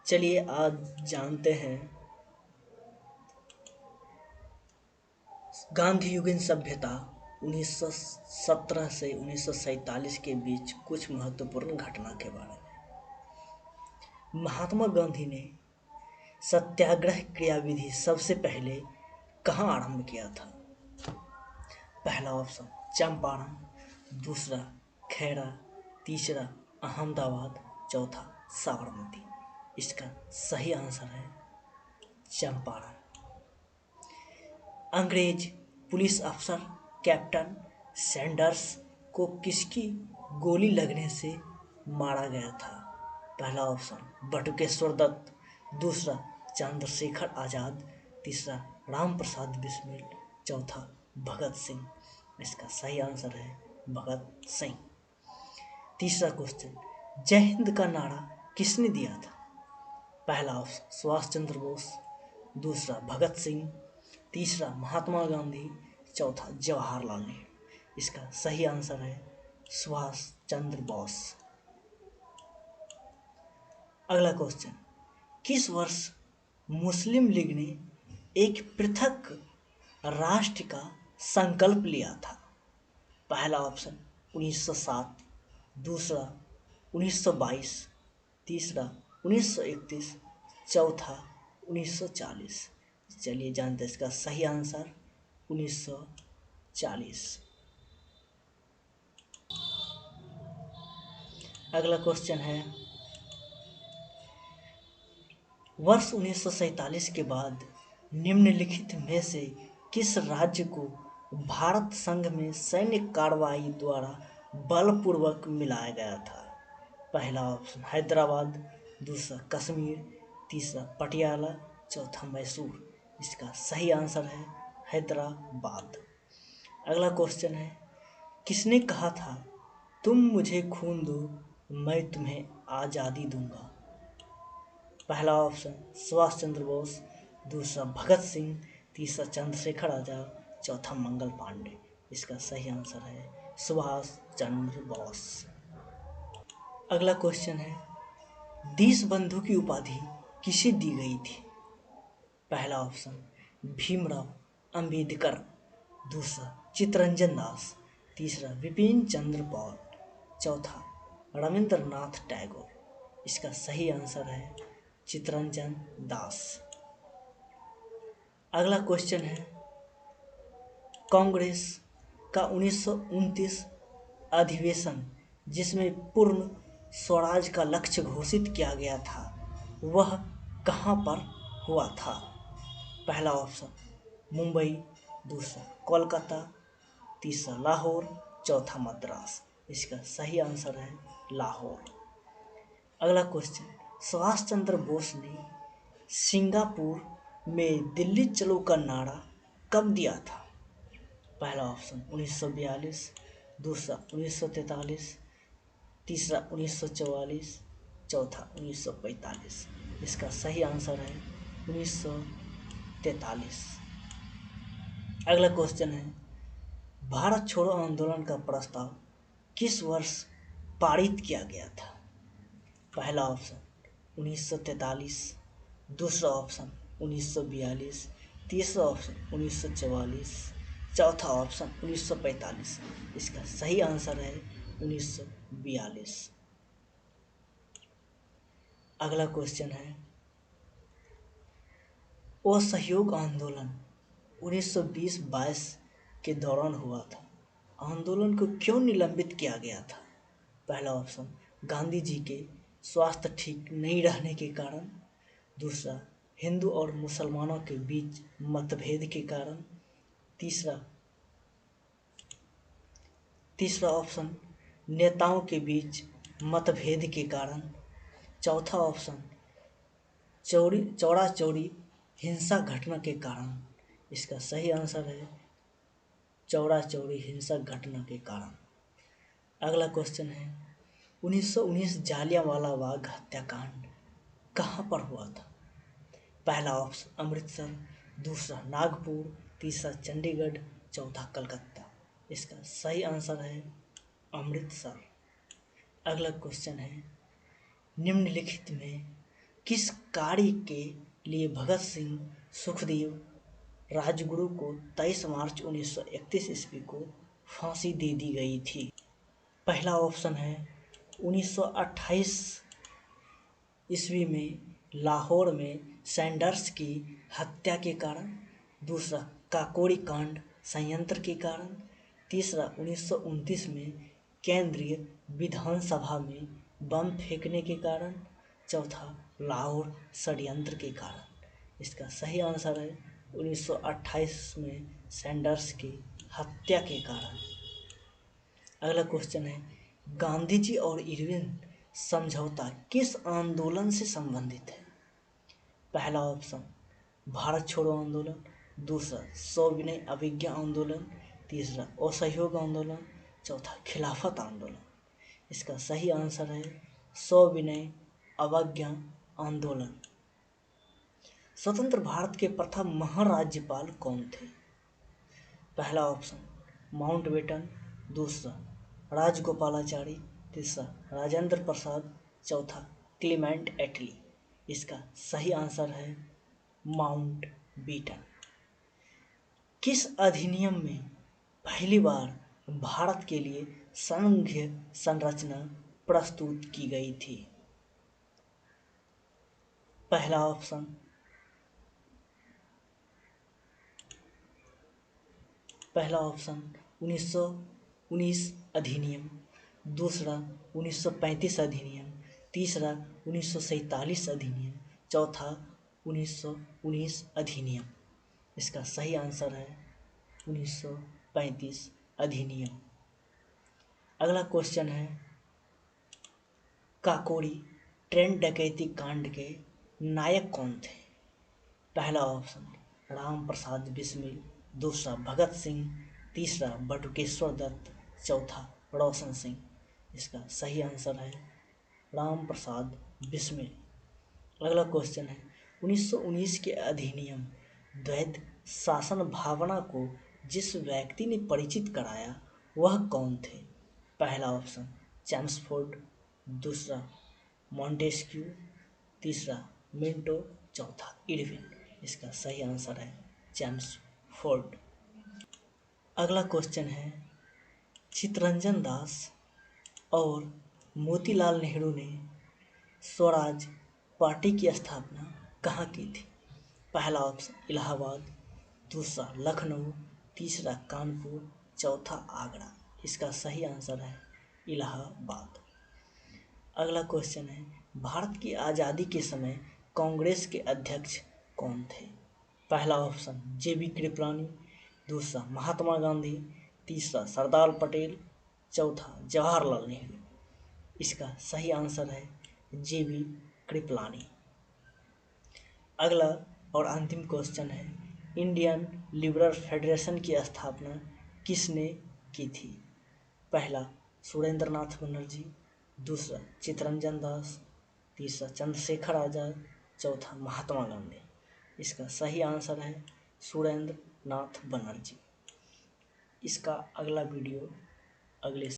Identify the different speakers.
Speaker 1: चलिए आज जानते हैं गांधी युगीन सभ्यता 1917 से 1947 के बीच कुछ महत्वपूर्ण घटना के बारे में। महात्मा गांधी ने सत्याग्रह क्रियाविधि सबसे पहले कहाँ आरंभ किया था? पहला ऑप्शन चंपारण, दूसरा खैरा, तीसरा अहमदाबाद, चौथा साबरमती। इसका सही आंसर है चंपारण। अंग्रेज पुलिस अफसर कैप्टन सैंडर्स को किसकी गोली लगने से मारा गया था? पहला ऑप्शन बटुकेश्वर दत्त, दूसरा चंद्रशेखर आजाद, तीसरा राम प्रसाद बिस्मिल, चौथा भगत सिंह। इसका सही आंसर है भगत सिंह। तीसरा क्वेश्चन, जय हिंद का नारा किसने दिया था? पहला ऑप्शन सुभाष चंद्र बोस, दूसरा भगत सिंह, तीसरा महात्मा गांधी, चौथा जवाहरलाल नेहरू। इसका सही आंसर है सुभाष चंद्र बोस। अगला क्वेश्चन, किस वर्ष मुस्लिम लीग ने एक पृथक राष्ट्र का संकल्प लिया था? पहला ऑप्शन 1907, दूसरा 1922, तीसरा 1931, चौथा 1940। चलिए जानते हैं इसका सही आंसर 1940। अगला क्वेश्चन है, वर्ष 1947 के बाद निम्नलिखित में से किस राज्य को भारत संघ में सैन्य कार्रवाई द्वारा बलपूर्वक मिलाया गया था? पहला ऑप्शन हैदराबाद, दूसरा कश्मीर, तीसरा पटियाला, चौथा मैसूर। इसका सही आंसर है हैदराबाद। अगला क्वेश्चन है, किसने कहा था तुम मुझे खून दो मैं तुम्हें आज़ादी दूंगा? पहला ऑप्शन सुभाष चंद्र बोस, दूसरा भगत सिंह, तीसरा चंद्रशेखर आजाद, चौथा मंगल पांडे। इसका सही आंसर है सुभाष चंद्र बोस। अगला क्वेश्चन है, देश बंधु की उपाधि किसे दी गई थी? पहला ऑप्शन भीमराव अंबेडकर, दूसरा चित्तरंजन दास, तीसरा विपिन चंद्र पाल, चौथा रविंद्रनाथ टैगोर। इसका सही आंसर है चित्तरंजन दास। अगला क्वेश्चन है, कांग्रेस का 1929 अधिवेशन जिसमें पूर्ण स्वराज का लक्ष्य घोषित किया गया था वह कहाँ पर हुआ था? पहला ऑप्शन मुंबई, दूसरा कोलकाता, तीसरा लाहौर, चौथा मद्रास। इसका सही आंसर है लाहौर। अगला क्वेश्चन, सुभाष चंद्र बोस ने सिंगापुर में दिल्ली चलो का नारा कब दिया था? पहला ऑप्शन 1942, दूसरा 1943, तीसरा 1944, चौथा 1945। इसका सही आंसर है 1943। अगला क्वेश्चन है, भारत छोड़ो आंदोलन का प्रस्ताव किस वर्ष पारित किया गया था? पहला ऑप्शन 1943, दूसरा ऑप्शन 1942, तीसरा ऑप्शन 1944, चौथा ऑप्शन 1945। इसका सही आंसर है 1942। अगला क्वेश्चन है, असहयोग आंदोलन 1920-22 के दौरान हुआ था, आंदोलन को क्यों निलंबित किया गया था? पहला ऑप्शन गांधी जी के स्वास्थ्य ठीक नहीं रहने के कारण, दूसरा हिंदू और मुसलमानों के बीच मतभेद के कारण, तीसरा ऑप्शन नेताओं के बीच मतभेद के कारण, चौथा ऑप्शन चौड़ा चौड़ी हिंसा घटना के कारण। इसका सही आंसर है चौड़ा चौड़ी हिंसक घटना के कारण। अगला क्वेश्चन है, 1919 जालियांवाला बाग हत्याकांड कहाँ पर हुआ था? पहला ऑप्शन अमृतसर, दूसरा नागपुर, तीसरा चंडीगढ़, चौथा कलकत्ता। इसका सही आंसर है अमृतसर। अगला क्वेश्चन है, निम्नलिखित में किस कार्य के लिए भगत सिंह सुखदेव राजगुरु को 23 मार्च 1931 ईस्वी को फांसी दे दी गई थी? पहला ऑप्शन है 1928 ईस्वी में लाहौर में सैंडर्स की हत्या के कारण। दूसरा, काकोरी कांड संयंत्र के कारण। तीसरा, 1929 में केंद्रीय विधानसभा में बम फेंकने के कारण। चौथा, लाहौर षड्यंत्र के कारण। इसका सही आंसर है 1928 में सैंडर्स की हत्या के कारण। अगला क्वेश्चन है, गांधी जी और इरविन समझौता किस आंदोलन से संबंधित है? पहला ऑप्शन भारत छोड़ो आंदोलन। दूसरा, सविनय अवज्ञा आंदोलन। तीसरा, असहयोग आंदोलन। चौथा, खिलाफत आंदोलन। इसका सही आंसर है सविनय अवज्ञा आंदोलन। स्वतंत्र भारत के प्रथम महाराज्यपाल कौन थे? पहला ऑप्शन माउंटबेटन। दूसरा, राजगोपालाचारी। तीसरा, राजेंद्र प्रसाद। चौथा, क्लीमेंट एटली। इसका सही आंसर है माउंटबेटन। किस अधिनियम में पहली बार भारत के लिए संघ संरचना प्रस्तुत की गई थी? पहला ऑप्शन पहला ऑप्शन 1919 अधिनियम। दूसरा, 1935 अधिनियम। तीसरा, 1947 अधिनियम। चौथा, 1919 अधिनियम। इसका सही आंसर है 1935 अधिनियम। अगला क्वेश्चन है, काकोरी ट्रेन डकैती कांड के नायक कौन थे? पहला ऑप्शन राम प्रसाद बिस्मिल। दूसरा, भगत सिंह। तीसरा, बटुकेश्वर दत्त। चौथा, रोशन सिंह। इसका सही आंसर है राम प्रसाद बिस्मिल। अगला क्वेश्चन है, 1919 के अधिनियम द्वैध शासन भावना को जिस व्यक्ति ने परिचित कराया वह कौन थे? पहला ऑप्शन चैम्सफोर्ड। दूसरा, मॉन्टेस्क्यू। तीसरा, मिंटो। चौथा, इरविन। इसका सही आंसर है चैम्सफोर्ड। अगला क्वेश्चन है, चित्तरंजन दास और मोतीलाल नेहरू ने स्वराज पार्टी की स्थापना कहाँ की थी? पहला ऑप्शन इलाहाबाद। दूसरा, लखनऊ। तीसरा, कानपुर। चौथा, आगरा। इसका सही आंसर है इलाहाबाद। अगला क्वेश्चन है, भारत की आज़ादी के समय कांग्रेस के अध्यक्ष कौन थे? पहला ऑप्शन JB कृपलानी। दूसरा, महात्मा गांधी। तीसरा, सरदार पटेल। चौथा, जवाहरलाल नेहरू। इसका सही आंसर है JB कृपलानी। अगला और अंतिम क्वेश्चन है, इंडियन लिबरल फेडरेशन की स्थापना किसने की थी? पहला, सुरेंद्र नाथ बनर्जी। दूसरा, चित्तरंजन दास। तीसरा, चंद्रशेखर आज़ाद। चौथा, महात्मा गांधी। इसका सही आंसर है सुरेंद्र नाथ बनर्जी। इसका अगला वीडियो अगले